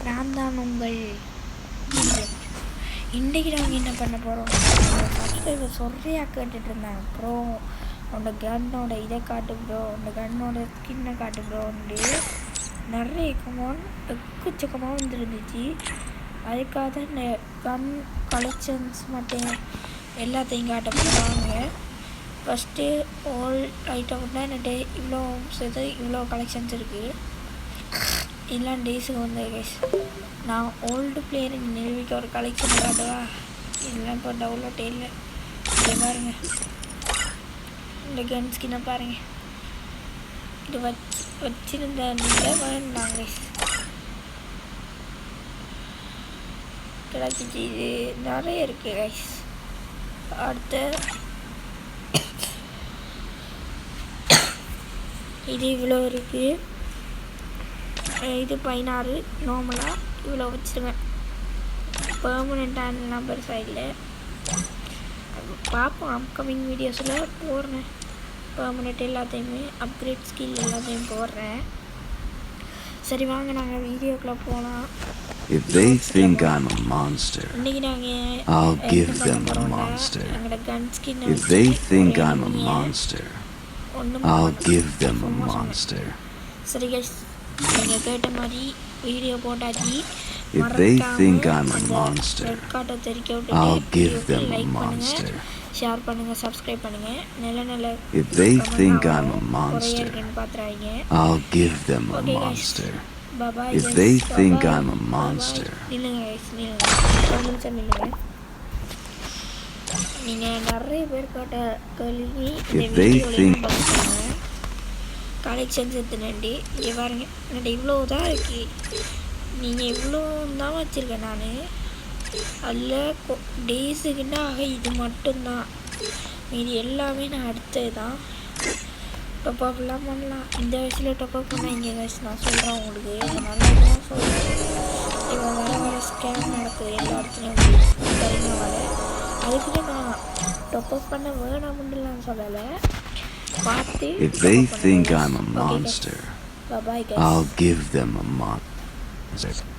நான் தான் உங்கள் இன்றைக்கு நாங்கள் என்ன பண்ண போகிறோம்? சப்ஸ்கிரைபர் சொல்கிறியா கேட்டுட்டு இருந்தாங்க. ப்ரோ உன்னோட கன்னோட இதை காட்டு ப்ரோ, உன்னோட கன்னோட ஸ்கின்னை காட்டு ப்ரோன்னு நிறைய எக்கச்சக்கமாக வந்துருந்துச்சு. அதுக்காக தான் இந்த கன் கலெக்ஷன்ஸ் மட்டும் எல்லாத்தையும் காட்ட போகிறாங்க. ஃபஸ்ட்டு ஓல்ட் ஐட்டம் தான் என்கிட்ட இவ்வளோ சேர்த்து இவ்வளோ கலெக்ஷன்ஸ் இருக்குது. இதெல்லாம் டேஸுக்கு வந்து கைஸ் நான் ஓல்டு பிளேயர் நிரூபிக்க ஒரு கலெக்ஷன் காட்டுவா. இதெல்லாம் இப்போ டவுன்லோட்டே இல்லை. இதை பாருங்கள், இந்த கன் ஸ்கின்னை பாருங்கள். இது வச்சிருந்த நீங்கள் வேண்டாம் கைஸ், கிடச்சிச்சு. இது நிறைய இருக்குது கைஸ். அடுத்து இது இவ்வளோ இருக்குது. இது 16 நார்மலாக இவ்வளோ வச்சுருவேன். பெர்மனெண்ட்டான நம்பர் சைடில் பார்ப்போம். அப்கமிங் வீடியோஸில் போடுறேன். பெர்மனெண்ட் எல்லாத்தையுமே அப்கிரேட் ஸ்கில் எல்லாத்தையும் போடுறேன். சரி வாங்க நாங்கள் வீடியோக்குள்ளே போகலாம். If they think I'm a monster, I'll give them a monster. If they think I'm a monster, I'll give them a monster. சரி guys, நீங்கள் கேட்ட மாதிரி வீடியோ போட்டாச்சு. If they think I'm a monster, I'll give them a monster. Share பண்ணுங்கள், subscribe பண்ணுங்கள். நல்ல If they think I'm a monster, பார்த்துறாங்க. I'll give them a monster. If they think I'm a monster. நீங்கள் நிறைய பேர் கேட்ட கேள்வி If they think collections எடுத்துனேன்டி. இங்கே பாருங்க, என்கிட்ட இவ்வளோ தான் இருக்குது. நீங்கள் இவ்வளோ தான் வச்சுருக்கேன் நான். அதில் டேஸுக்குன்னா இது மட்டும்தான். மீதி எல்லாமே நான் அடுத்தது தான். டொப்பப்லாம் பண்ணலாம். இந்த வயசில் டொப்பப் பண்ணால் இங்கே வயசு நான் சொல்கிறேன் உங்களுக்கு. நல்லா தான் சொல்கிறேன். இப்போ வர ஸ்கேம் நடக்குது எல்லா இடத்துலையும் தெரிஞ்ச அதுக்குள்ளே நான் டொப்பப் பண்ண வேணாமுன்னுலாம் சொல்லலை. If they think I'm a monster, I'll give them a monster.